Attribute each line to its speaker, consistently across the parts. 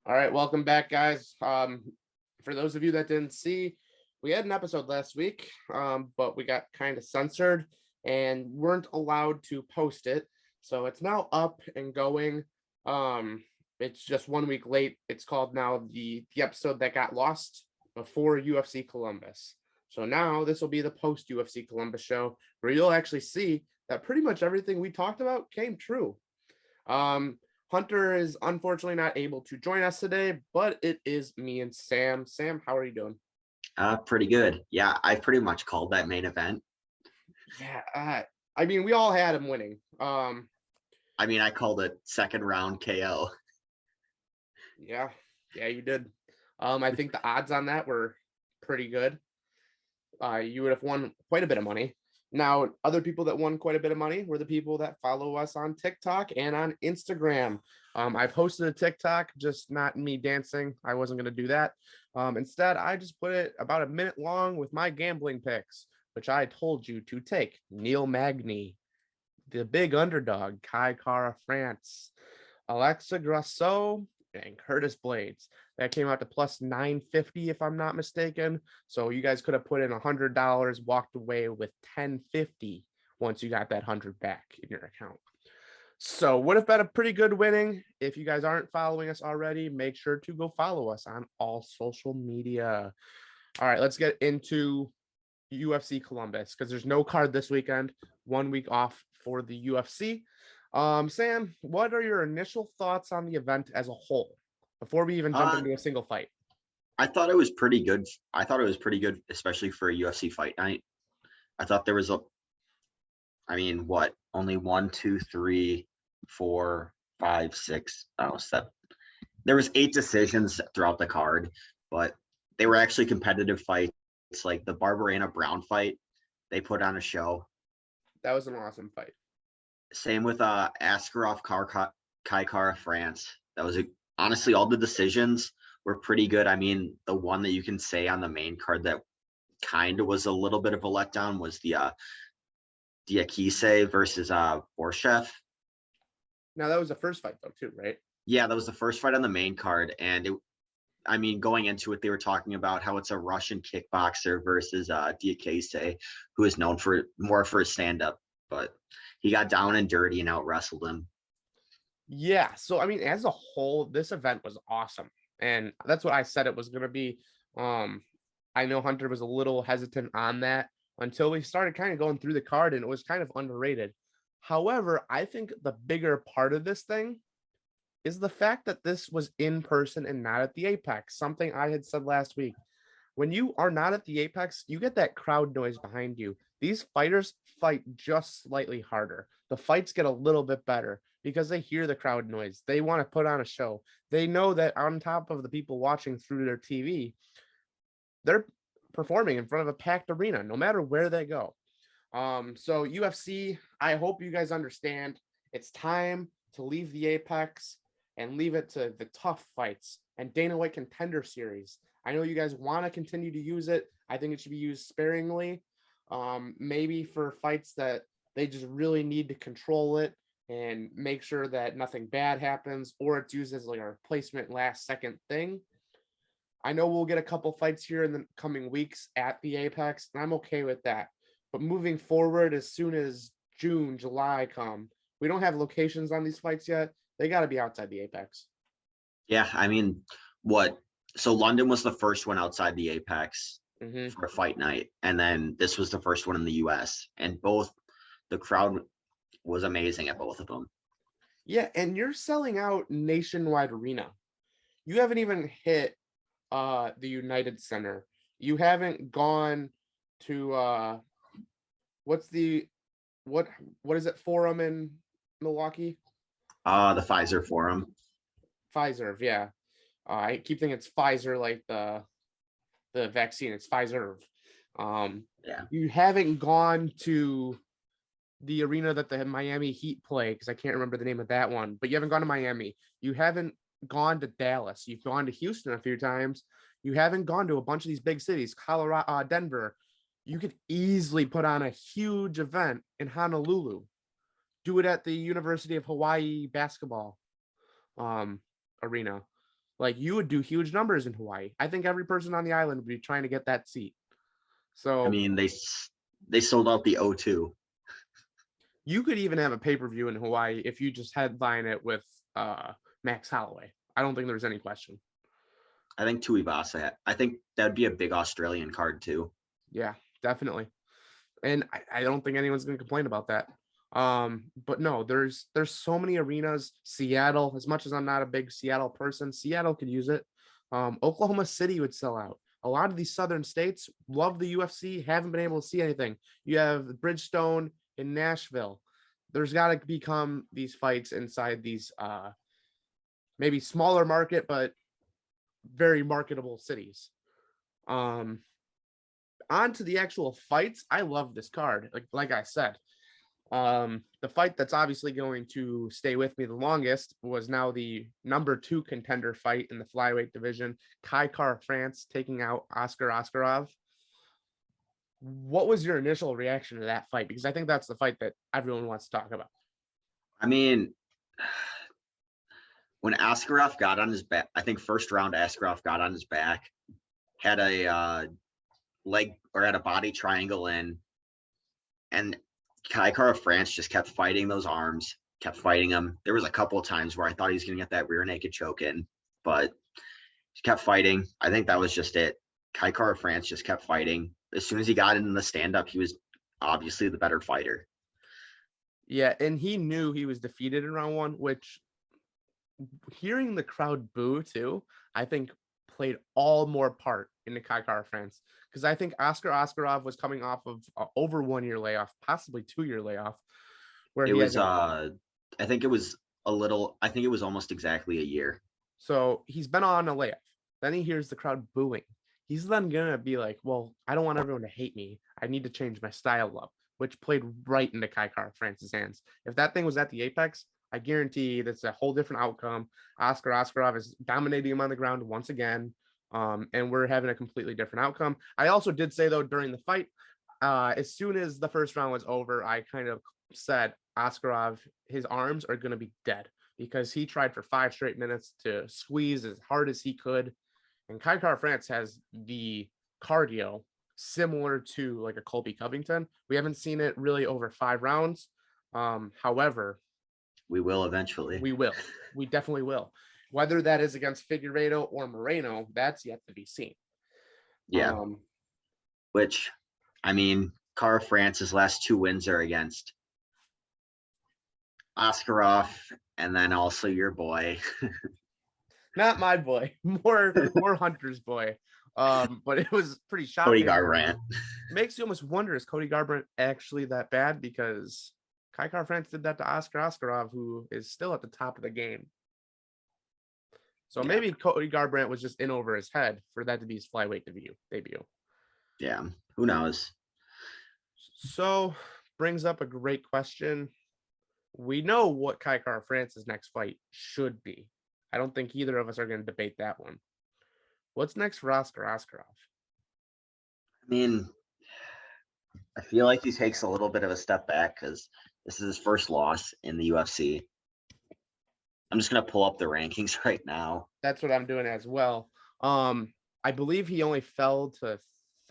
Speaker 1: All right, welcome back, guys. For those of you that didn't see, we had an episode last week, but we got kind of censored and weren't allowed to post it. So it's now up and going. It's just 1 week late. It's called now the episode that got lost before UFC Columbus. So now this will be the post UFC Columbus show where you'll actually see that pretty much everything we talked about came true. Hunter is unfortunately not able to join us today, but it is me and Sam. Sam, how are you doing?
Speaker 2: Pretty good. Yeah, I pretty much called that main event.
Speaker 1: Yeah, I mean, we all had him winning.
Speaker 2: I called it second round KO.
Speaker 1: Yeah, you did. I think the odds on that were pretty good. You would have won quite a bit of money. Now, other people that won quite a bit of money were the people that follow us on TikTok and on Instagram. I posted a TikTok, just not me dancing. I wasn't going to do that. Instead, I just put it about a minute long with my gambling picks, which I told you to take. Neil Magny, the big underdog, Kai Kara France, Alexa Grasso, and Curtis Blades. That came out to plus 950 if I'm not mistaken. So you guys could have put in $100, walked away with 1050 once you got that 100 back in your account. So would have been a pretty good winning. If you guys aren't following us already, make sure to go follow us on all social media. All right, let's get into UFC Columbus because there's no card this weekend. 1 week off for the UFC. Sam, what are your initial thoughts on the event as a whole before we even jump into a single fight?
Speaker 2: I thought it was pretty good. Especially for a UFC fight night. I thought there was only 1, 2, 3, 4, 5, 6, 7. There was 8 decisions throughout the card, but they were actually competitive fights. Like the Barberena Brown fight, they put on a show.
Speaker 1: That was an awesome fight.
Speaker 2: Same with Askarov Kai Kara France. That was honestly, all the decisions were pretty good. I mean, the one that you can say on the main card that kind of was a little bit of a letdown was the Diakise versus Borshev.
Speaker 1: Now that was the first fight though, too, right?
Speaker 2: Yeah, that was the first fight on the main card, and going into it, they were talking about how it's a Russian kickboxer versus Diakise, who is known for more for his stand-up, but he got down and dirty and out wrestled him.
Speaker 1: Yeah. So, I mean, as a whole, this event was awesome. And that's what I said it was going to be. I know Hunter was a little hesitant on that until we started kind of going through the card and it was kind of underrated. However, I think the bigger part of this thing is the fact that this was in person and not at the Apex, something I had said last week. When you are not at the Apex, you get that crowd noise behind you. These fighters fight just slightly harder. The fights get a little bit better because they hear the crowd noise. They want to put on a show. They know that on top of the people watching through their TV, they're performing in front of a packed arena, no matter where they go. So UFC, I hope you guys understand it's time to leave the Apex and leave it to the tough fights and Dana White Contender Series. I know you guys want to continue to use it. I think it should be used sparingly. Maybe for fights that they just really need to control it and make sure that nothing bad happens, or it's used as like a replacement last second thing. I know we'll get a couple fights here in the coming weeks at the Apex, and I'm okay with that. But moving forward, as soon as June, July come, we don't have locations on these fights yet. They got to be outside the Apex.
Speaker 2: Yeah, so London was the first one outside the Apex for a fight night, and then this was the first one in the US, and the crowd was amazing at both of them.
Speaker 1: Yeah, and you're selling out nationwide arena. You haven't even hit the United Center. You haven't gone to what is it, Forum in Milwaukee?
Speaker 2: The Pfizer Forum.
Speaker 1: Pfizer, yeah. I keep thinking it's Pfizer, like the vaccine. It's Pfizer.
Speaker 2: Yeah.
Speaker 1: You haven't gone to the arena that the Miami Heat play, because I can't remember the name of that one, but you haven't gone to Miami. You haven't gone to Dallas. You've gone to Houston a few times. You haven't gone to a bunch of these big cities, Colorado, Denver. You could easily put on a huge event in Honolulu. Do it at the University of Hawaii basketball arena. Like you would do huge numbers in Hawaii. I think every person on the island would be trying to get that seat.
Speaker 2: I
Speaker 1: So
Speaker 2: mean, they sold out the O2.
Speaker 1: you could even have a pay-per-view in Hawaii if you just headline it with Max Holloway. I don't think there's any question.
Speaker 2: I think Tuivasa. I think that'd be a big Australian card too.
Speaker 1: Yeah, definitely. And I don't think anyone's going to complain about that. But no, there's so many arenas. Seattle, as much as I'm not a big Seattle person, Seattle could use it. Oklahoma City would sell out. A lot of these southern states love the UFC, haven't been able to see anything. You have Bridgestone in Nashville. There's got to become these fights inside these maybe smaller market, but very marketable cities. On to the actual fights. I love this card. Like I said, the fight that's obviously going to stay with me the longest was now the number 2 contender fight in the flyweight division. Kai Kara-France taking out Oskarov. What was your initial reaction to that fight? Because I think that's the fight that everyone wants to talk about.
Speaker 2: I mean, when Oskarov got on his back, I think first round Oskarov got on his back, had a leg or had a body triangle in, and Kai Kara-France just kept fighting those arms, kept fighting him. There was a couple of times where I thought he was going to get that rear naked choke in, but he kept fighting. I think that was just it. Kai Kara-France just kept fighting. As soon as he got in the stand-up, he was obviously the better fighter.
Speaker 1: Yeah, and he knew he was defeated in round 1, which hearing the crowd boo too, I think played all more part in the Kai Kara-France, because I think Oskarov was coming off of over 1 year layoff, possibly 2 year layoff, where
Speaker 2: it was I think it was almost exactly a year.
Speaker 1: So he's been on a layoff. Then he hears the crowd booing. He's then gonna be like, well, I don't want everyone to hate me. I need to change my style up, which played right into Kai Kara-France's hands. If that thing was at the apex, I guarantee that's a whole different outcome. Oskarov is dominating him on the ground once again, and we're having a completely different outcome. I also did say, though, during the fight, as soon as the first round was over, I kind of said Oskarov, his arms are going to be dead, because he tried for 5 straight minutes to squeeze as hard as he could. And Kai Kara-France has the cardio similar to like a Colby Covington. We haven't seen it really over 5 rounds. However,
Speaker 2: we will eventually.
Speaker 1: We definitely will. Whether that is against Figueiredo or Moreno, that's yet to be seen.
Speaker 2: Yeah. Which, I mean, Kara-France's last 2 wins are against Oskarov and then also your boy.
Speaker 1: Not my boy, more Hunter's boy. But it was pretty shocking.
Speaker 2: Cody Garbrandt.
Speaker 1: Makes you almost wonder, is Cody Garbrandt actually that bad? Because Kai Kara-France did that to Oskarov, who is still at the top of the game. So maybe Cody Garbrandt was just in over his head for that to be his flyweight debut.
Speaker 2: Yeah, who knows?
Speaker 1: So brings up a great question. We know what Kai Kara-France's next fight should be. I don't think either of us are going to debate that one. What's next for Oskarov?
Speaker 2: I mean, I feel like he takes a little bit of a step back because this is his first loss in the UFC. I'm just going to pull up the rankings right now.
Speaker 1: That's what I'm doing as well. I believe he only fell to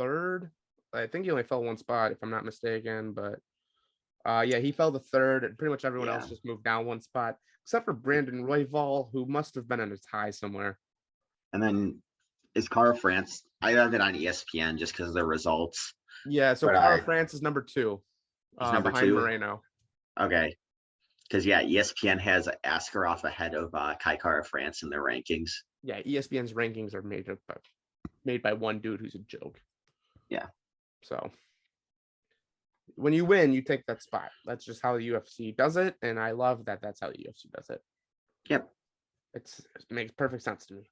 Speaker 1: 3rd. I think he only fell 1 spot, if I'm not mistaken. But yeah, he fell to 3rd, and pretty much everyone else just moved down 1 spot, except for Brandon Royval, who must have been in a tie somewhere.
Speaker 2: And then is Kara-France? I have it on ESPN just because of the results.
Speaker 1: Yeah, so Kara-France is number 2.
Speaker 2: Number
Speaker 1: behind
Speaker 2: 2.
Speaker 1: Moreno.
Speaker 2: Okay. Because, yeah, ESPN has Askarov ahead of Kai Kara-France in their rankings.
Speaker 1: Yeah, ESPN's rankings are made by one dude who's a joke.
Speaker 2: Yeah.
Speaker 1: So when you win, you take that spot. That's just how the UFC does it, and I love that that's how the UFC does it.
Speaker 2: Yep.
Speaker 1: It makes perfect sense to me.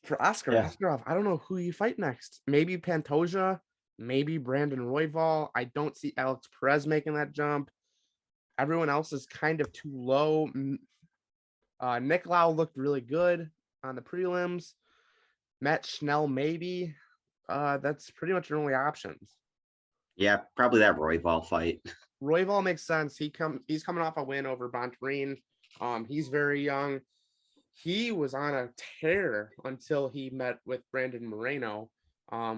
Speaker 1: For Oskarov, I don't know who you fight next. Maybe Pantoja, maybe Brandon Royval. I don't see Alex Perez making that jump. Everyone else is kind of too low. Nick Lau looked really good on the prelims. Matt Schnell, maybe. That's pretty much your only options.
Speaker 2: Yeah, probably that Royval fight.
Speaker 1: Royval makes sense. He's coming off a win over Bontarine. He's very young. he was on a tear until he met with Brandon Moreno,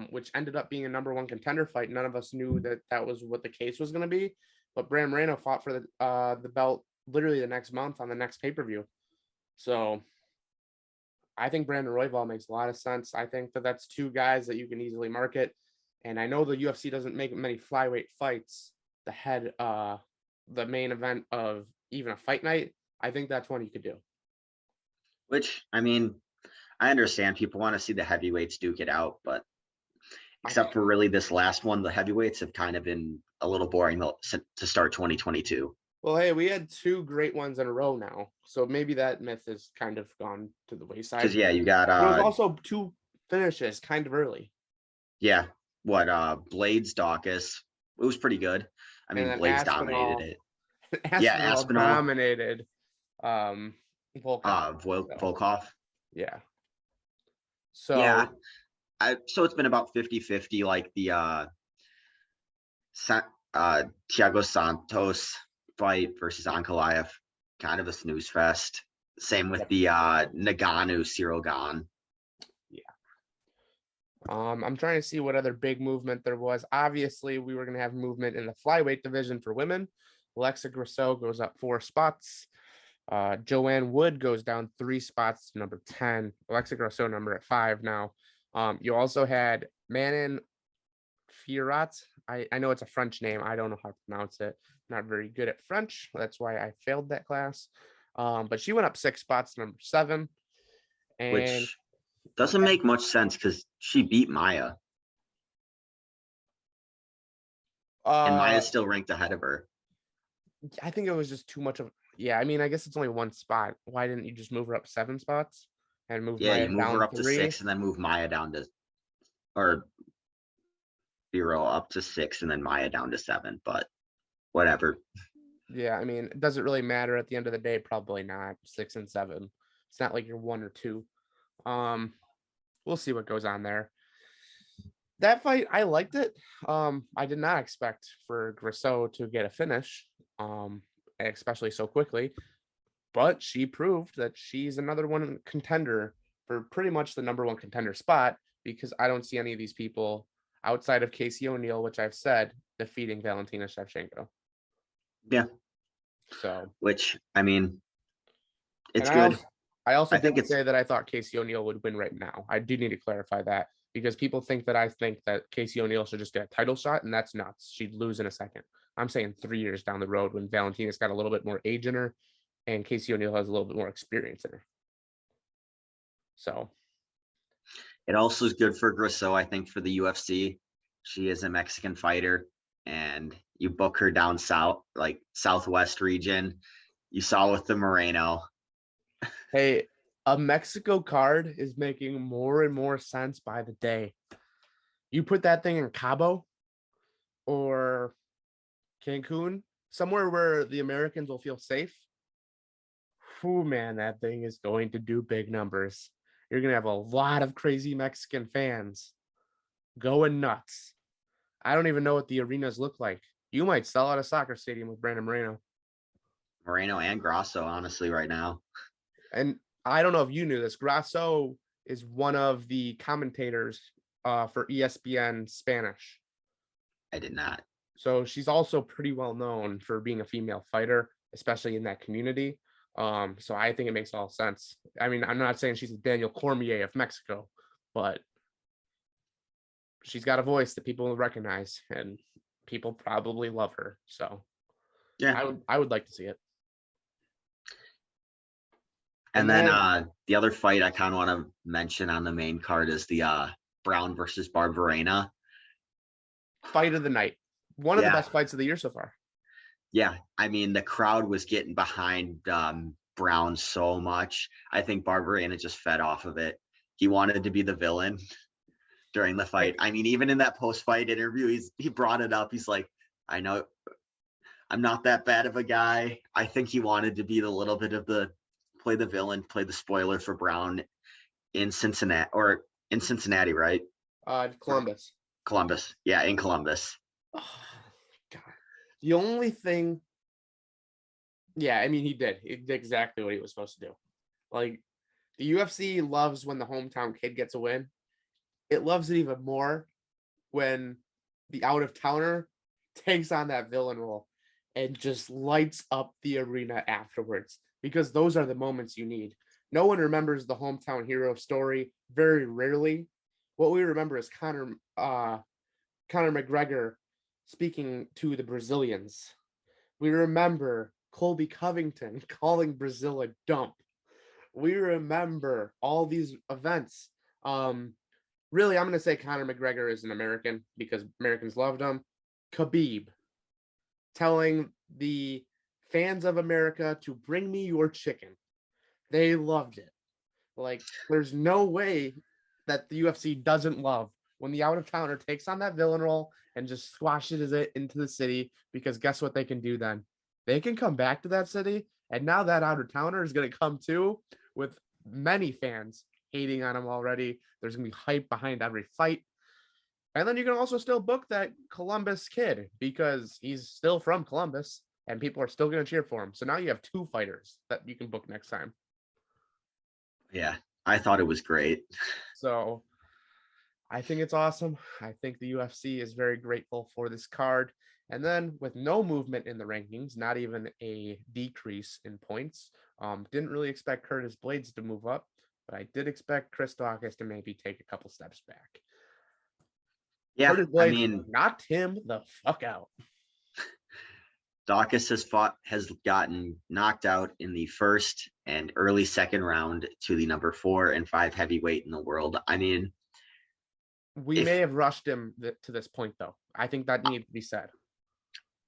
Speaker 1: which ended up being a number one contender fight. None of us knew that that was what the case was going to be, but Brandon Moreno fought for the belt literally the next month on the next pay-per-view. So I think Brandon Royval makes a lot of sense. I think that that's two guys that you can easily market. And I know the UFC doesn't make many flyweight fights the main event of even a fight night. I think that's one you could do.
Speaker 2: Which, I mean, I understand people want to see the heavyweights duke it out, but except for really this last one, the heavyweights have kind of been a little boring to start 2022.
Speaker 1: Well, hey, we had two great ones in a row now, so maybe that myth has kind of gone to the wayside.
Speaker 2: Because you got
Speaker 1: But it was also two finishes kind of early.
Speaker 2: Yeah, Blades Dawkins. It was pretty good. I mean, Blades dominated it.
Speaker 1: Aspinall dominated Volkov.
Speaker 2: Volkov.
Speaker 1: Yeah. So
Speaker 2: yeah, so it's been about 50-50, like the Thiago Santos fight versus Ankalaev, kind of a snooze fest. Same with the Nagano Cyril Gane.
Speaker 1: Yeah. I'm trying to see what other big movement there was. Obviously, we were going to have movement in the flyweight division for women. Alexa Grasso goes up 4 spots. Joanne Wood goes down 3 spots to number 10. Alexa Grasso number at 5 now. You also had Manon Fiorot. I know it's a French name. I don't know how to pronounce it. Not very good at French. That's why I failed that class. But she went up 6 spots to number 7. And
Speaker 2: which doesn't make much sense because she beat Maya. And Maya's still ranked ahead of her.
Speaker 1: I think it was just too much of. Yeah, I mean, I guess it's only 1 spot. Why didn't you just move her up 7 spots and move Maya
Speaker 2: you move
Speaker 1: down
Speaker 2: her up
Speaker 1: 3?
Speaker 2: to 6 and then move Maya down to, or Vero up to 6 and then Maya down to 7, but whatever.
Speaker 1: Yeah, I mean, does it really matter at the end of the day? Probably not. 6 and 7. It's not like you're 1 or 2. We'll see what goes on there. That fight, I liked it. I did not expect for Grasso to get a finish, especially so quickly. But she proved that she's another one contender for pretty much the number 1 contender spot, because I don't see any of these people outside of Casey O'Neill, which I've said, defeating Valentina Shevchenko.
Speaker 2: Yeah.
Speaker 1: So,
Speaker 2: which, I mean, it's good.
Speaker 1: I also didn't say that I thought Casey O'Neill would win right now. I do need to clarify that, because people think that I think that Casey O'Neill should just get a title shot, and that's nuts. She'd lose in a second. I'm saying 3 years down the road when Valentina's got a little bit more age in her and Casey O'Neill has a little bit more experience in her. So
Speaker 2: it also is good for Grasso, I think, for the UFC. She is a Mexican fighter, and you book her down south, like Southwest region. You saw with the Moreno.
Speaker 1: Hey, a Mexico card is making more and more sense by the day. You put that thing in Cabo or Cancun, somewhere where the Americans will feel safe. Whew, man, that thing is going to do big numbers. You're going to have a lot of crazy Mexican fans going nuts. I don't even know what the arenas look like. You might sell out a soccer stadium with Brandon Moreno.
Speaker 2: Moreno and Grasso, honestly, right now.
Speaker 1: And I don't know if you knew this. Grasso is one of the commentators for ESPN Spanish.
Speaker 2: I did not.
Speaker 1: So she's also pretty well known for being a female fighter, especially in that community. So I think it makes all sense. I mean, I'm not saying she's a Daniel Cormier of Mexico, but she's got a voice that people will recognize, and people probably love her. So yeah, I would like to see it.
Speaker 2: And then the other fight I kind of want to mention on the main card is the Brown versus Barberena.
Speaker 1: Fight of the night. One of the best fights of the year so far.
Speaker 2: Yeah, I mean, the crowd was getting behind Brown so much. I think Barberena just fed off of it. He wanted to be the villain during the fight. I mean, even in that post-fight interview, he brought it up. He's like, I know I'm not that bad of a guy. I think he wanted to be the little bit of the play the villain, play the spoiler for Brown in Cincinnati, right?
Speaker 1: Columbus.
Speaker 2: Columbus. Yeah, in Columbus.
Speaker 1: Oh, God. The only thing, I mean, he did exactly what he was supposed to do. Like, The UFC loves when the hometown kid gets a win. It loves it even more when the out of towner takes on that villain role and just lights up the arena afterwards, because those are the moments you need. No one remembers the hometown hero story, very rarely. What we remember is Conor McGregor speaking to the Brazilians. We remember Colby Covington calling Brazil a dump. We remember all these events. Really, I'm going to say Conor McGregor is an American because Americans loved him. Khabib telling the fans of America to bring me your chicken. They loved it. Like, there's no way that the UFC doesn't love when the out of towner takes on that villain role and just squashes it into the city, because guess what they can do then? They can come back to that city, and now that out of towner is going to come too, with many fans hating on him already. There's going to be hype behind every fight. And then you can also still book that Columbus kid because he's still from Columbus and people are still going to cheer for him. So now you have two fighters that you can book next time.
Speaker 2: Yeah, I thought it was great.
Speaker 1: So I think it's awesome. I think the UFC is very grateful for this card. And then with no movement in the rankings, not even a decrease in points, didn't really expect Curtis Blades to move up, but I did expect Chris Daukaus to maybe take a couple steps back.
Speaker 2: Yeah,
Speaker 1: Curtis Blades knocked him the fuck out.
Speaker 2: Daukaus has gotten knocked out in the first and early second round to the number 4 and 5 heavyweight in the world. I mean,
Speaker 1: we may have rushed him to this point, though. I think that needs to be said.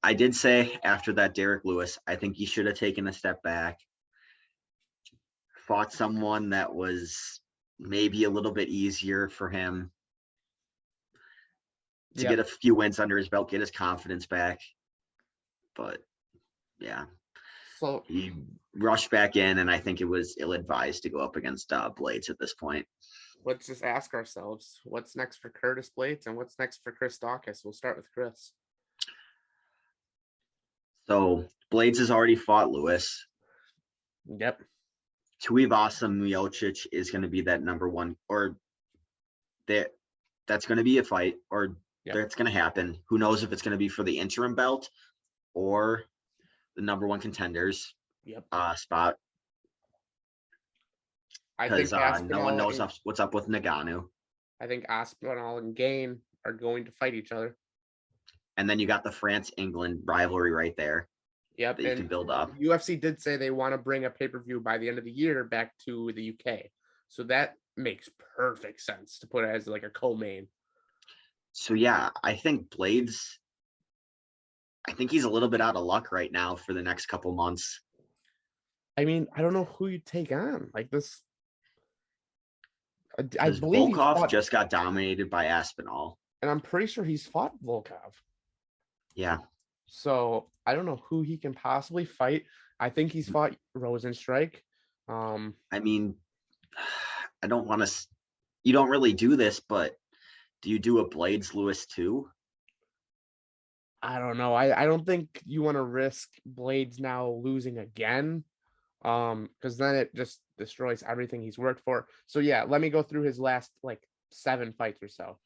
Speaker 2: I did say after that Derek Lewis, I think he should have taken a step back, fought someone that was maybe a little bit easier for him to get a few wins under his belt, get his confidence back. But yeah,
Speaker 1: so
Speaker 2: he rushed back in, and I think it was ill-advised to go up against Blades at this point.
Speaker 1: Let's just ask ourselves, what's next for Curtis Blades and what's next for Chris Daukaus? We'll start with Chris.
Speaker 2: So Blades has already fought Lewis.
Speaker 1: Yep.
Speaker 2: Tuivasa Miocic is going to be that number one, or that's going to be a fight, or that's going to happen. Who knows if it's going to be for the interim belt or the number one contenders spot. Because no one knows what's up with Ngannou.
Speaker 1: I think Aspinall and Gain are going to fight each other.
Speaker 2: And then you got the France-England rivalry right there.
Speaker 1: Yep.
Speaker 2: That you can build up.
Speaker 1: UFC did say they want to bring a pay-per-view by the end of the year back to the UK. So that makes perfect sense to put it as like a co-main.
Speaker 2: So yeah, I think Blades, I think he's a little bit out of luck right now for the next couple months.
Speaker 1: I mean, I don't know who you take on like this. I believe
Speaker 2: Volkov just got dominated by Aspinall.
Speaker 1: And I'm pretty sure he's fought Volkov.
Speaker 2: Yeah.
Speaker 1: So I don't know who he can possibly fight. I think he's fought Rosenstrike.
Speaker 2: I mean, I don't want to. You don't really do this, but do you do a Blades Lewis too?
Speaker 1: I don't know. I don't think you want to risk Blades now losing again. Because then it just destroys everything he's worked for. So yeah, let me go through his last like 7 fights or so.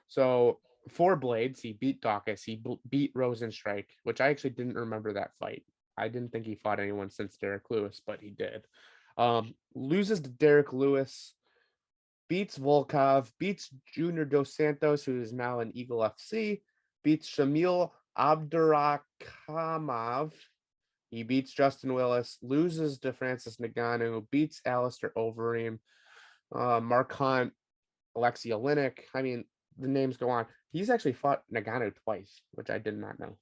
Speaker 1: So for Blades, he beat Daukaus, he beat Rosenstrike, which I actually didn't remember that fight. I didn't think he fought anyone since Derek Lewis, but he did. Loses to Derek Lewis, beats Volkov, beats Junior Dos Santos, who is now in Eagle FC, beats Shamil Abdurakhimov. He beats Justin Willis, loses to Francis Ngannou, beats Alistair Overeem, Mark Hunt, Alexei Oleinik. I mean, the names go on. He's actually fought Ngannou twice, which I did not know.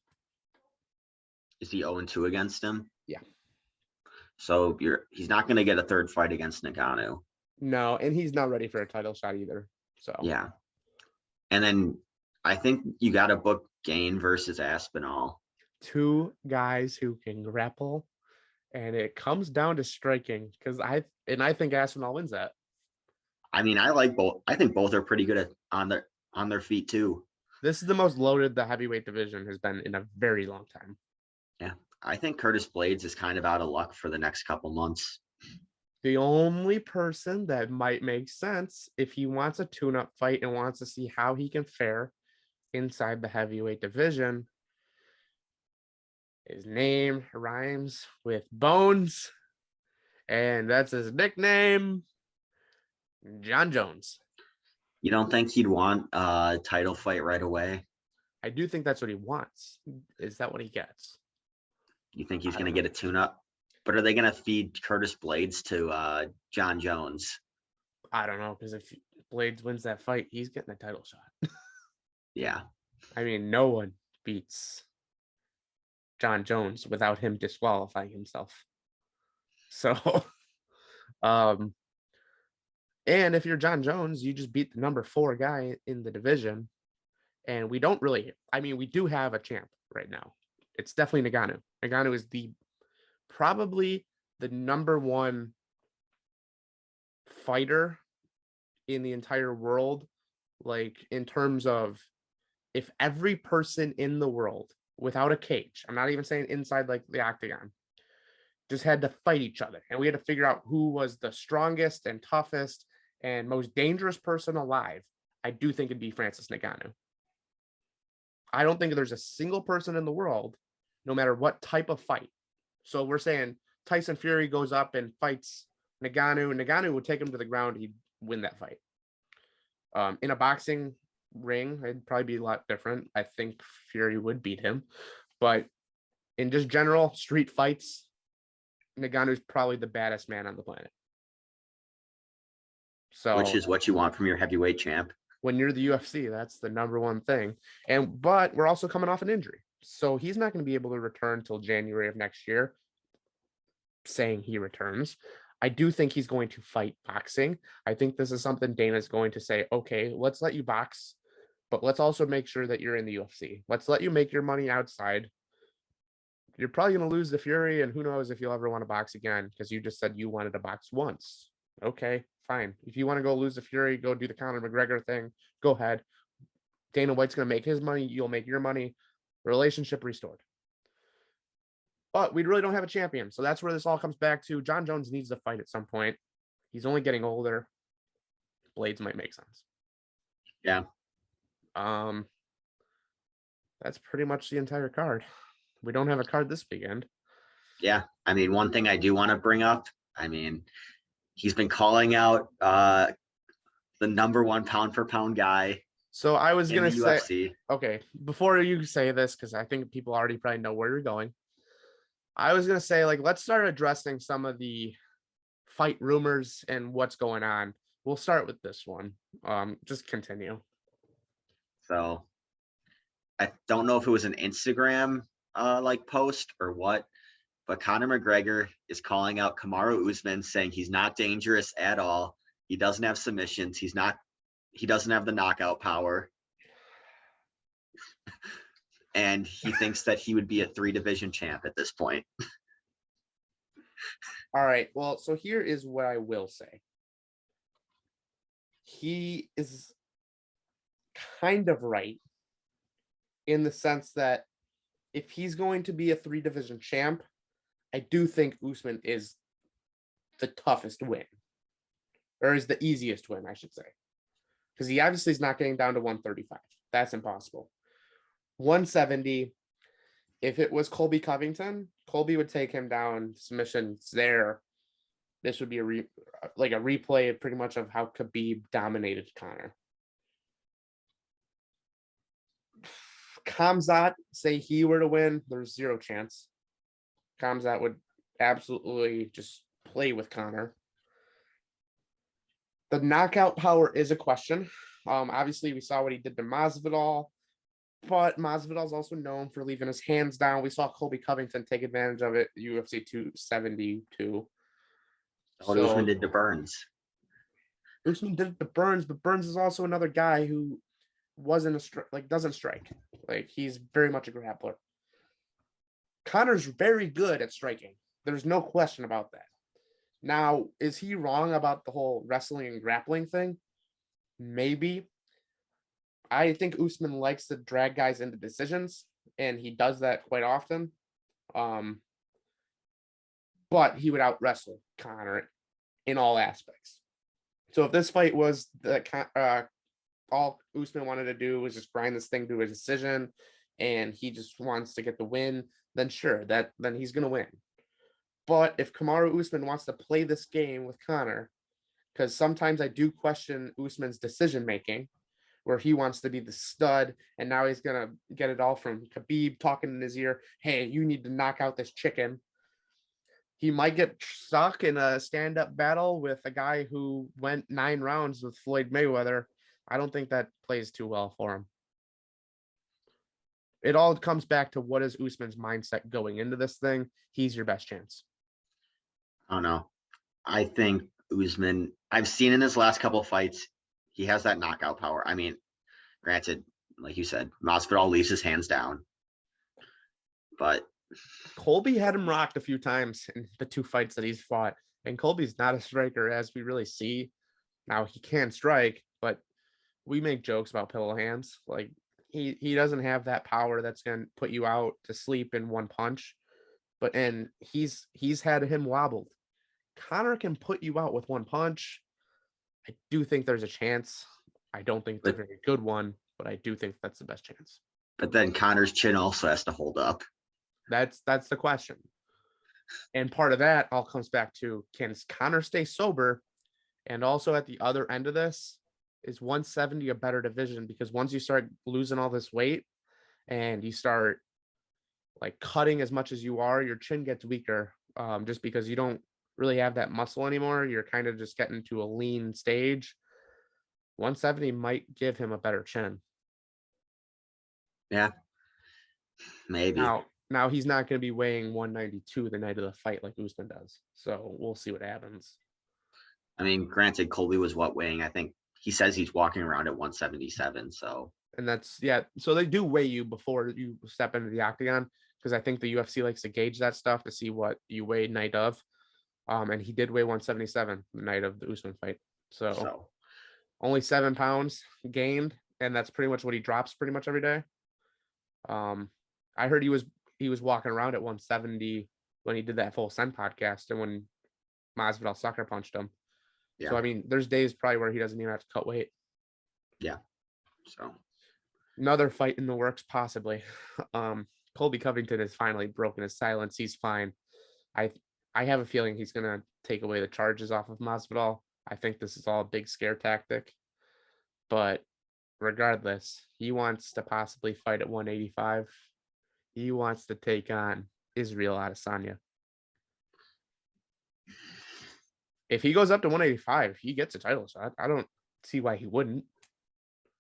Speaker 2: Is he 0-2 against him?
Speaker 1: Yeah.
Speaker 2: So he's not going to get a third fight against Ngannou.
Speaker 1: No, and he's not ready for a title shot either. So
Speaker 2: yeah. And then I think you got to book Gain versus Aspinall.
Speaker 1: 2 guys who can grapple, and it comes down to striking because I think Aspinall wins that.
Speaker 2: I mean, I like both. I think both are pretty good on their feet too.
Speaker 1: This is the most loaded the heavyweight division has been in a very long time.
Speaker 2: Yeah, I think Curtis Blades is kind of out of luck for the next couple months.
Speaker 1: The only person that might make sense if he wants a tune-up fight and wants to see how he can fare inside the heavyweight division, his name rhymes with Bones, and that's his nickname, John Jones.
Speaker 2: You don't think he'd want a title fight right away?
Speaker 1: I do think that's what he wants. Is that what he gets?
Speaker 2: You think he's
Speaker 1: I
Speaker 2: going to
Speaker 1: don't
Speaker 2: get a tune-up? But are they going to feed Curtis Blades to John Jones?
Speaker 1: I don't know, because if Blades wins that fight, he's getting a title shot.
Speaker 2: Yeah.
Speaker 1: I mean, no one beats John Jones without him disqualifying himself. So, and if you're John Jones, you just beat the number 4 guy in the division. And we don't really, I mean, we do have a champ right now. It's definitely Ngannou. Ngannou is probably the number 1 fighter in the entire world. Like, in terms of if every person in the world without a cage, I'm not even saying inside like the octagon, just had to fight each other. And we had to figure out who was the strongest and toughest and most dangerous person alive. I do think it'd be Francis Ngannou. I don't think there's a single person in the world, no matter what type of fight. So we're saying Tyson Fury goes up and fights Ngannou. Ngannou would take him to the ground. He'd win that fight. In a boxing ring, it'd probably be a lot different. I think Fury would beat him. But in just general street fights, Ngannou's probably the baddest man on the planet. So,
Speaker 2: which is what you want from your heavyweight champ.
Speaker 1: When you're the UFC, that's the number 1 thing. But we're also coming off an injury. So he's not going to be able to return till January of next year, saying he returns. I do think he's going to fight boxing. I think this is something Dana's going to say, okay, let's let you box, but let's also make sure that you're in the UFC. Let's let you make your money outside. You're probably going to lose the Fury, and who knows if you'll ever want to box again, because you just said you wanted to box once. Okay, fine. If you want to go lose the Fury, go do the Conor McGregor thing, go ahead. Dana White's going to make his money. You'll make your money. Relationship restored. But we really don't have a champion. So that's where this all comes back to. John Jones needs to fight at some point. He's only getting older. Blades might make sense.
Speaker 2: Yeah.
Speaker 1: That's pretty much the entire card. We don't have a card this weekend.
Speaker 2: Yeah. I mean, one thing I do want to bring up, I mean, he's been calling out the number 1 pound for pound guy.
Speaker 1: So I was going to say,
Speaker 2: UFC.
Speaker 1: Okay, before you say this, because I think people already probably know where you're going. I was going to say, like, let's start addressing some of the fight rumors and what's going on. We'll start with this one. Just continue.
Speaker 2: So I don't know if it was an Instagram like post or what, but Conor McGregor is calling out Kamaru Usman, saying he's not dangerous at all. He doesn't have submissions. He doesn't have the knockout power. And he thinks that he would be a 3-division champ at this point.
Speaker 1: All right. Well, so here is what I will say. He is kind of right in the sense that if he's going to be a 3-division champ, I do think Usman is the toughest win, or is the easiest win, I should say, because he obviously is not getting down to 135. That's impossible. 170. If it was Colby Covington, Colby would take him down, submissions there. This would be a replay pretty much of how Khabib dominated Conor. Khamzat, say he were to win, there's 0 chance. Khamzat would absolutely just play with Conor. The knockout power is a question. Obviously, we saw what he did to Masvidal, but Masvidal is also known for leaving his hands down. We saw Colby Covington take advantage of it, UFC 272.
Speaker 2: What Usman did to Burns.
Speaker 1: Usman did it to Burns, but Burns is also another guy who doesn't strike. Like, he's very much a grappler. Conor's very good at striking. There's no question about that. Now, is he wrong about the whole wrestling and grappling thing? Maybe. I think Usman likes to drag guys into decisions, and he does that quite often. But he would out wrestle Conor in all aspects. So if this fight was all Usman wanted to do was just grind this thing to a decision, and he just wants to get the win, then sure, then he's gonna win. But if Kamaru Usman wants to play this game with Conor, because sometimes I do question Usman's decision making, where he wants to be the stud, and now he's gonna get it all from Khabib talking in his ear, hey, you need to knock out this chicken. He might get stuck in a stand-up battle with a guy who went 9 rounds with Floyd Mayweather. I don't think that plays too well for him. It all comes back to what is Usman's mindset going into this thing. He's your best chance.
Speaker 2: I don't know. I think Usman, I've seen in his last couple of fights, he has that knockout power. I mean, granted, like you said, Masvidal leaves his hands down. But
Speaker 1: Colby had him rocked a few times in the 2 fights that he's fought. And Colby's not a striker, as we really see. Now, he can strike, but we make jokes about pillow hands. Like, he doesn't have that power that's going to put you out to sleep in one punch. And he's had him wobbled. Conor can put you out with one punch. I do think there's a chance. I don't think it's a very good one, but I do think that's the best chance.
Speaker 2: But then Conor's chin also has to hold up.
Speaker 1: That's the question. And part of that all comes back to, can Conor stay sober? And also at the other end of this, is 170 a better division? Because once you start losing all this weight and you start like cutting as much as you are, your chin gets weaker, just because you don't really have that muscle anymore. You're kind of just getting to a lean stage. 170 might give him a better chin.
Speaker 2: Yeah, maybe.
Speaker 1: Now he's not going to be weighing 192 the night of the fight like Usman does. So we'll see what happens.
Speaker 2: I mean, granted, Colby was weighing? I think he says he's walking around at 177. So,
Speaker 1: and that's, yeah. So they do weigh you before you step into the octagon, because I think the UFC likes to gauge that stuff to see what you weigh night of. And he did weigh 177 the night of the Usman fight. So only 7 pounds gained, and that's pretty much what he drops pretty much every day. I heard he was walking around at 170 when he did that Full Send podcast, and when Masvidal sucker punched him. Yeah. So I mean, there's days probably where he doesn't even have to cut weight.
Speaker 2: Yeah. So
Speaker 1: another fight in the works, possibly. Colby Covington has finally broken his silence. He's fine. I have a feeling he's gonna take away the charges off of Masvidal. I think this is all a big scare tactic. But regardless, he wants to possibly fight at 185. He wants to take on Israel Adesanya. If he goes up to 185, he gets a title shot. I don't see why he wouldn't.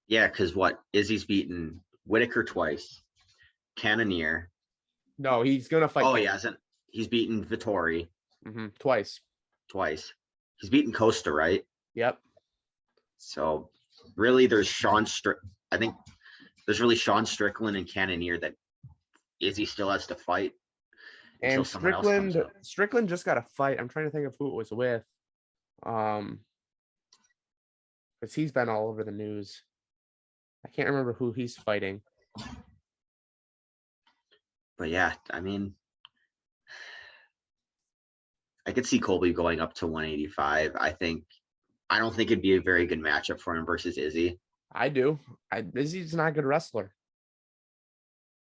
Speaker 2: Yeah, because Izzy's beaten Whitaker twice, Cannonier.
Speaker 1: No, he's gonna fight.
Speaker 2: Oh, he hasn't. He's beaten Vittori.
Speaker 1: Twice.
Speaker 2: He's beaten Costa, right?
Speaker 1: Yep.
Speaker 2: So really, there's I think there's really Sean Strickland and Cannonier that Izzy still has to fight.
Speaker 1: And Strickland just got a fight. I'm trying to think of who it was with. Because he's been all over the news. I can't remember who he's fighting.
Speaker 2: But yeah, I mean, I could see Colby going up to 185. I don't think it'd be a very good matchup for him versus Izzy.
Speaker 1: I do. Izzy's not a good wrestler.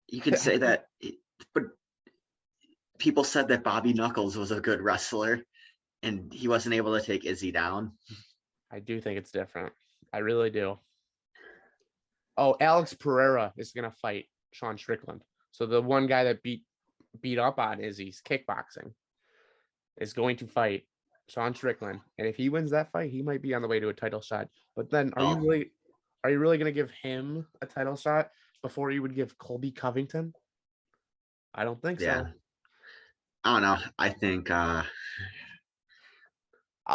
Speaker 2: You could say that, but people said that Bobby Knuckles was a good wrestler and he wasn't able to take Izzy down.
Speaker 1: I do think it's different. I really do. Oh, Alex Pereira is going to fight Sean Strickland. So the one guy that beat up on Izzy's kickboxing is going to fight Sean Strickland. And if he wins that fight, he might be on the way to a title shot. But then are you really going to give him a title shot before you would give Colby Covington? I don't think so.
Speaker 2: I don't know. I think
Speaker 1: I'll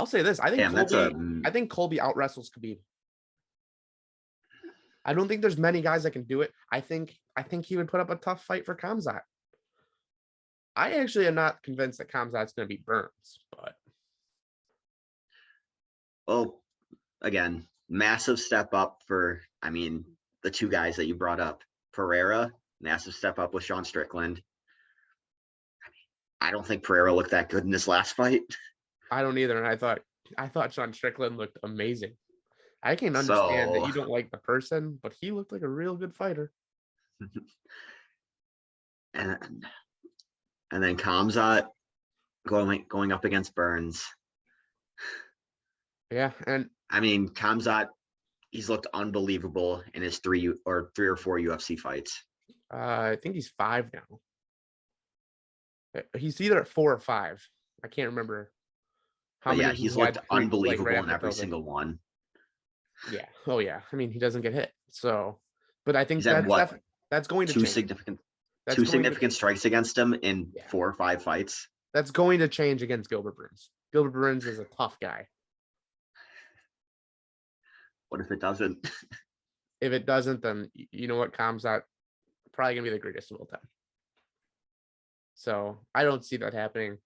Speaker 1: say this. I think Colby out wrestles Khabib. I don't think there's many guys that can do it. I think he would put up a tough fight for Khamzat. I actually am not convinced that Khamzat's going to beat Burns, but
Speaker 2: well, again, massive step up for, the 2 guys that you brought up. Pereira, massive step up with Sean Strickland. I don't think Pereira looked that good in this last fight.
Speaker 1: I don't either. And I thought I thought Sean Strickland looked amazing. I can understand that
Speaker 2: So
Speaker 1: you don't like the person, but he looked like a real good fighter.
Speaker 2: and then Kamzat going up against Burns.
Speaker 1: Yeah, and
Speaker 2: I mean, Kamzat, he's looked unbelievable in his three or four UFC fights.
Speaker 1: I think he's 5 now. He's either at 4 or 5. I can't remember how
Speaker 2: But yeah,
Speaker 1: many
Speaker 2: he's
Speaker 1: he had
Speaker 2: looked unbelievable in every
Speaker 1: over.
Speaker 2: single one.
Speaker 1: Yeah. Oh yeah. I mean, he doesn't get hit. So, but I think
Speaker 2: He's had what?
Speaker 1: that's going to
Speaker 2: Two
Speaker 1: change.
Speaker 2: significant strikes against him in 4 or 5 fights.
Speaker 1: That's going to change against Gilbert Burns. Gilbert Burns is a tough guy.
Speaker 2: What if it doesn't?
Speaker 1: If it doesn't, then you know what comes out, probably gonna be the greatest of all time. So I don't see that happening.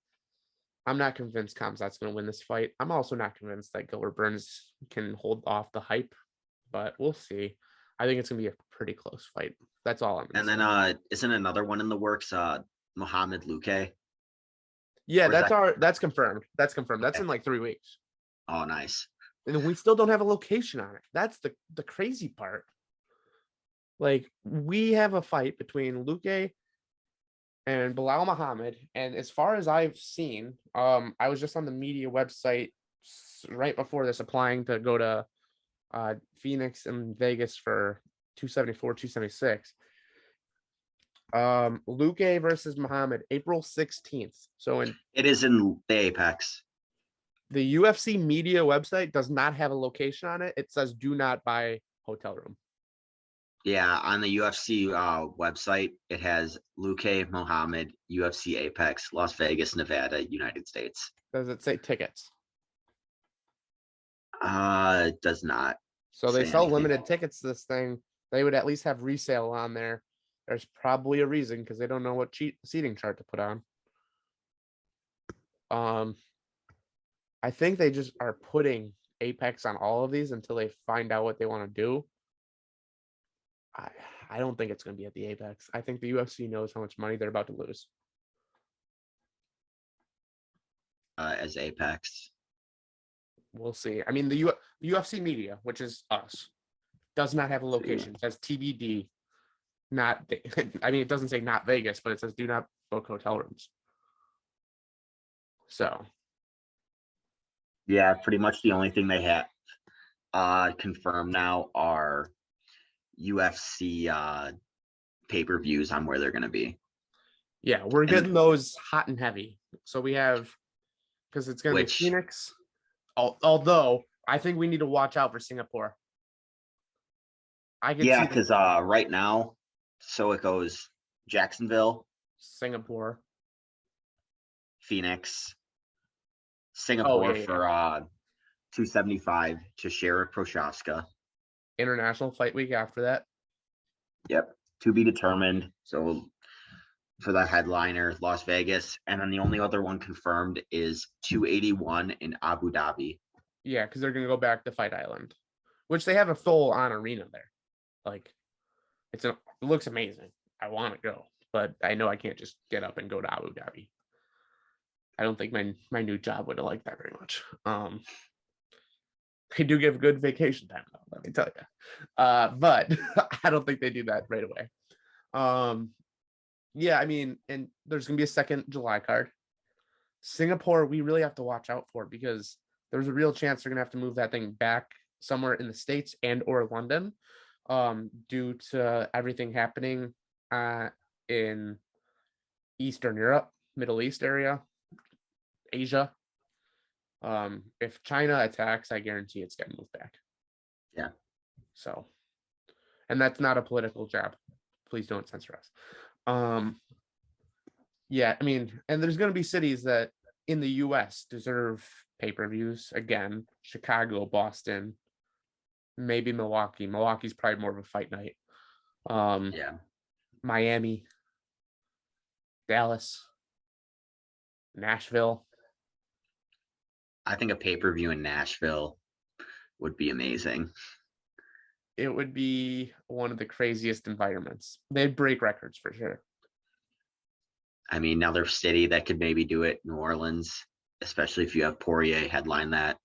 Speaker 1: I'm not convinced Kamzat's going to win this fight. I'm also not convinced that Gilbert Burns can hold off the hype, but we'll see. I think it's going to be a pretty close fight. That's all I'm going
Speaker 2: to say. And then isn't another one in the works, Muhammad Luque?
Speaker 1: Yeah, that's confirmed. That's confirmed. That's in like 3 weeks.
Speaker 2: Oh, nice.
Speaker 1: And we still don't have a location on it. That's the crazy part. Like, we have a fight between Luque and Bilal Muhammad, and as far as I've seen, I was just on the media website right before this, applying to go to Phoenix and Vegas for 274, 276. Luque versus Muhammad, April 16th. So
Speaker 2: it is in the Apex.
Speaker 1: The UFC media website does not have a location on it. It says do not buy hotel room.
Speaker 2: Yeah, on the UFC website, it has Luque Muhammad, UFC Apex, Las Vegas, Nevada, United States.
Speaker 1: Does it say tickets?
Speaker 2: It does not.
Speaker 1: So they sell limited tickets to this thing. They would at least have resale on there. There's probably a reason, because they don't know what seating chart to put on. I think they just are putting Apex on all of these until they find out what they want to do. I don't think it's going to be at the Apex. I think the UFC knows how much money they're about to lose.
Speaker 2: As Apex.
Speaker 1: We'll see. I mean, the UFC media, which is us, does not have a location. It says TBD. Not, I mean, it doesn't say not Vegas, but it says do not book hotel rooms. So.
Speaker 2: Yeah, pretty much the only thing they have confirmed now are UFC pay-per-views on where they're going to be.
Speaker 1: Yeah, we're getting those hot and heavy. So we have, because it's going to be Phoenix. Although I think we need to watch out for Singapore.
Speaker 2: Because right now, so it goes Jacksonville,
Speaker 1: Singapore,
Speaker 2: Phoenix, Singapore for 275 to Sherrick Prochazka.
Speaker 1: International Fight Week after that.
Speaker 2: Yep, to be determined. So for the headliner, Las Vegas, and then the only other one confirmed is 281 in Abu Dhabi.
Speaker 1: Yeah, because they're going to go back to Fight Island, which they have a full-on arena there. Like, it looks amazing. I want to go, but I know I can't just get up and go to Abu Dhabi. I don't think my new job would have liked that very much. They do give good vacation time, though, let me tell you. But I don't think they do that right away. Yeah, I mean, and there's going to be a second July card. Singapore, we really have to watch out for, because there's a real chance they're going to have to move that thing back somewhere in the States and or London, due to everything happening in Eastern Europe, Middle East area, Asia. If China attacks, I guarantee it's getting moved back.
Speaker 2: Yeah.
Speaker 1: So, and that's not a political jab. Please don't censor us. Yeah, I mean, and there's going to be cities that in the US deserve pay-per-views. Again, Chicago, Boston, maybe Milwaukee. Milwaukee's probably more of a fight night.
Speaker 2: Yeah.
Speaker 1: Miami, Dallas, Nashville.
Speaker 2: I think a pay-per-view in Nashville would be amazing.
Speaker 1: It would be one of the craziest environments. They'd break records for sure.
Speaker 2: I mean, another city that could maybe do it, New Orleans, especially if you have Poirier headline that.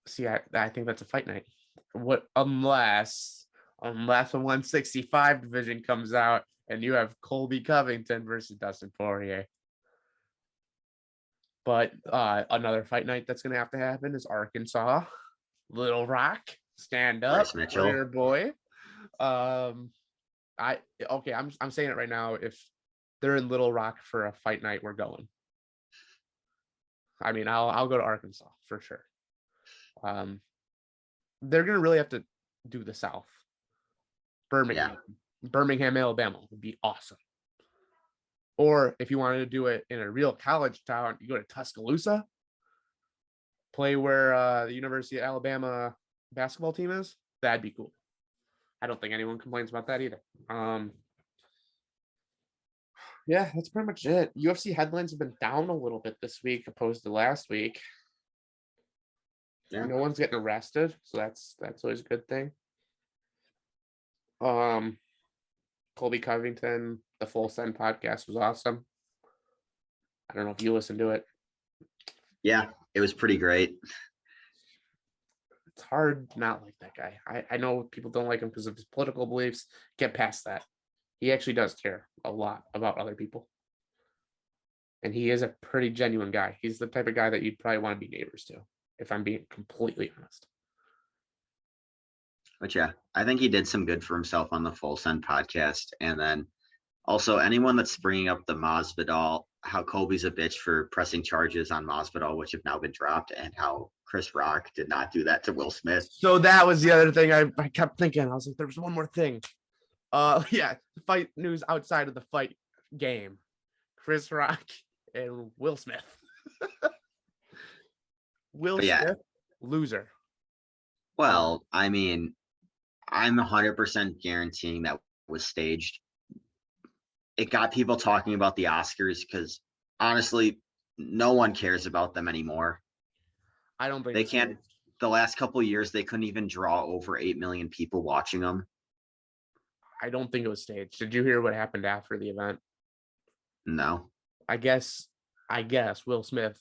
Speaker 1: See, I think that's a fight night. What unless a 165 division comes out and you have Colby Covington versus Dustin Poirier. But another fight night that's gonna have to happen is Arkansas, Little Rock, stand up
Speaker 2: Bryce
Speaker 1: for
Speaker 2: Mitchell.
Speaker 1: your boy. I'm saying it right now. If they're in Little Rock for a fight night, we're going. I mean, I'll go to Arkansas for sure. They're gonna really have to do the South. Birmingham, Alabama would be awesome. Or if you wanted to do it in a real college town, you go to Tuscaloosa, play where the University of Alabama basketball team is. That'd be cool. I don't think anyone complains about that either. Yeah, that's pretty much it. UFC headlines have been down a little bit this week opposed to last week.
Speaker 2: Yeah.
Speaker 1: No one's getting arrested, so that's always a good thing. Colby Covington, the Full Send podcast was awesome. I don't know if you listened to it.
Speaker 2: Yeah, it was pretty great.
Speaker 1: It's hard not like that guy. I know people don't like him because of his political beliefs. Get past that. He actually does care a lot about other people. And he is a pretty genuine guy. He's the type of guy that you'd probably want to be neighbors to, if I'm being completely honest.
Speaker 2: But yeah, I think he did some good for himself on the Full Send podcast. And then also anyone that's bringing up the Masvidal, how Colby's a bitch for pressing charges on Masvidal, which have now been dropped, and how Chris Rock did not do that to Will Smith.
Speaker 1: So that was the other thing I kept thinking. I was like, there was one more thing. Fight news outside of the fight game. Chris Rock and Will Smith. Smith, loser.
Speaker 2: Well, I mean, I'm 100% guaranteeing that was staged. It got people talking about the Oscars because honestly, no one cares about them anymore.
Speaker 1: I don't think
Speaker 2: they can't. Staged. The last couple of years, they couldn't even draw over 8 million people watching them.
Speaker 1: I don't think it was staged. Did you hear what happened after the event?
Speaker 2: No.
Speaker 1: I guess Will Smith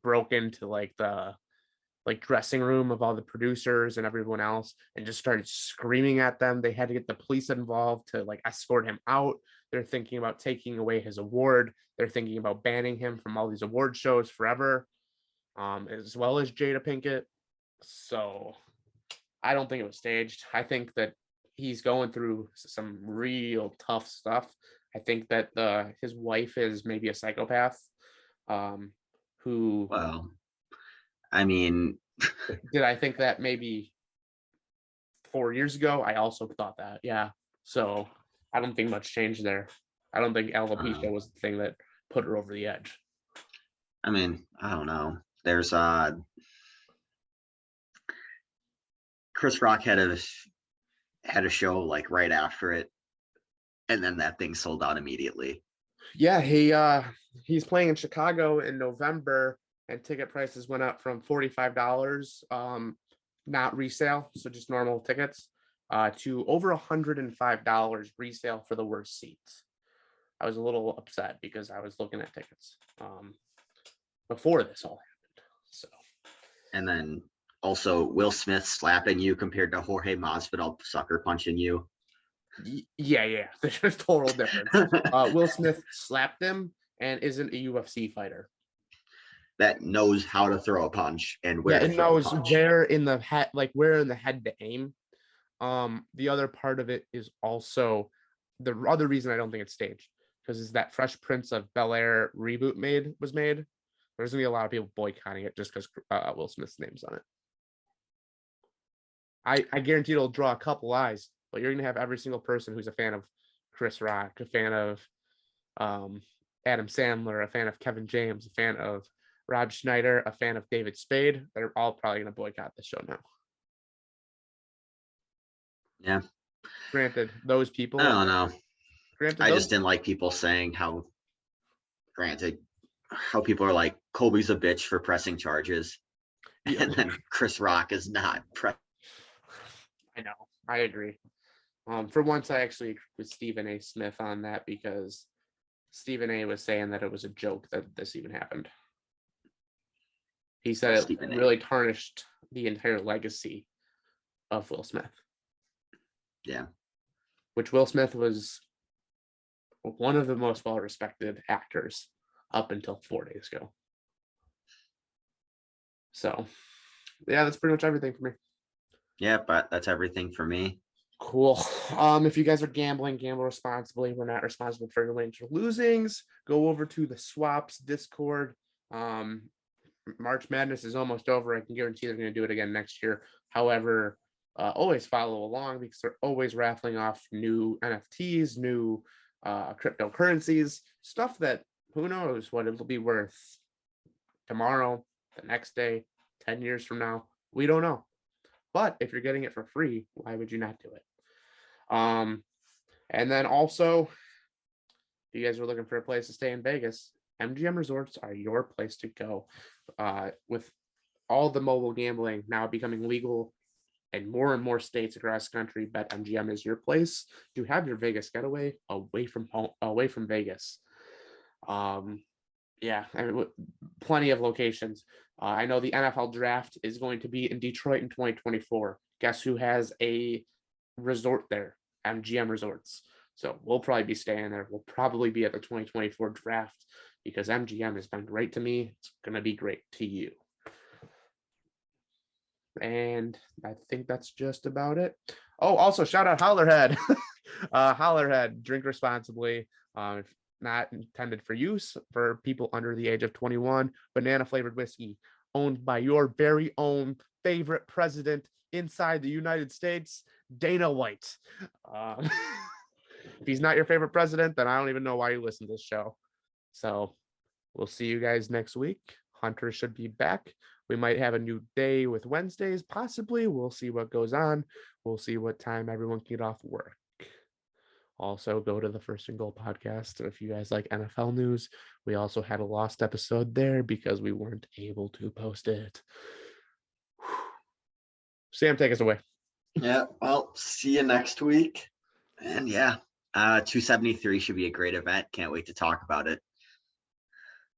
Speaker 1: broke into the dressing room of all the producers and everyone else and just started screaming at them. They had to get the police involved to escort him out. They're thinking about taking away his award. They're thinking about banning him from all these award shows forever, as well as Jada Pinkett. So I don't think it was staged. I think that he's going through some real tough stuff. I think that his wife is maybe a psychopath. Who?
Speaker 2: Well, I mean,
Speaker 1: did I think that maybe 4 years ago? I also thought that, yeah. So I don't think much changed there. I don't think alopecia was the thing that put her over the edge.
Speaker 2: I mean, I don't know. There's Chris Rock had a show right after it, and then that thing sold out immediately.
Speaker 1: Yeah, he's playing in Chicago in November, and ticket prices went up from $45, not resale, so just normal tickets, to over $105 resale for the worst seats. I was a little upset because I was looking at tickets before this all happened. So,
Speaker 2: and then also Will Smith slapping you compared to Jorge Masvidal sucker punching you.
Speaker 1: Yeah, there's a total difference. Will Smith slapped him and isn't a UFC fighter
Speaker 2: that knows how to throw a punch and where
Speaker 1: it knows where in the head, where in the head to aim. The other part of it is also the other reason I don't think it's staged, because is that Fresh Prince of Bel-Air reboot was made. There's gonna be a lot of people boycotting it just because Will Smith's name's on it. I guarantee it'll draw a couple eyes, but you're gonna have every single person who's a fan of Chris Rock, a fan of Adam Sandler, a fan of Kevin James, a fan of Rob Schneider, a fan of David Spade. They're all probably gonna boycott the show now.
Speaker 2: Yeah.
Speaker 1: Granted, those people.
Speaker 2: I don't know. I just didn't like people saying how people are like, Colby's a bitch for pressing charges. Yeah. And then Chris Rock is not.
Speaker 1: I know. I agree. For once, I actually agree with Stephen A. Smith on that, because Stephen A. was saying that it was a joke that this even happened. He said it really tarnished the entire legacy of Will Smith.
Speaker 2: Yeah.
Speaker 1: Which Will Smith was one of the most well-respected actors up until 4 days ago. So, yeah, that's pretty much everything for me.
Speaker 2: Yeah, but that's everything for me.
Speaker 1: Cool. If you guys are gambling, gamble responsibly. We're not responsible for your winnings or losings. Go over to the Swaps Discord. March Madness is almost over. I can guarantee they're going to do it again next year. However, always follow along because they're always raffling off new NFTs, new cryptocurrencies, stuff that who knows what it'll be worth tomorrow, the next day, 10 years from now. We don't know. But if you're getting it for free, why would you not do it? And then also, if you guys are looking for a place to stay in Vegas, MGM Resorts are your place to go. With all the mobile gambling now becoming legal in more and more states across the country, BetMGM is your place to have your Vegas getaway away from home, away from Vegas. Yeah, I mean, plenty of locations. I know the NFL draft is going to be in Detroit in 2024. Guess who has a resort there? MGM Resorts. So we'll probably be staying there. We'll probably be at the 2024 draft because MGM has been great to me. It's going to be great to you. And I think that's just about it. Oh, also shout out Hollerhead. Hollerhead, drink responsibly. Not intended for use for people under the age of 21. Banana flavored whiskey owned by your very own favorite president inside the United States, Dana White. If he's not your favorite president, then I don't even know why you listen to this show. So we'll see you guys next week. Hunter should be back. We might have a new day with Wednesdays, possibly. We'll see what goes on. We'll see what time everyone can get off work. Also, go to the First and Goal podcast. If you guys like NFL news, we also had a lost episode there because we weren't able to post it. Sam, take us away.
Speaker 2: Yeah, well, see you next week. And yeah, 273 should be a great event. Can't wait to talk about it.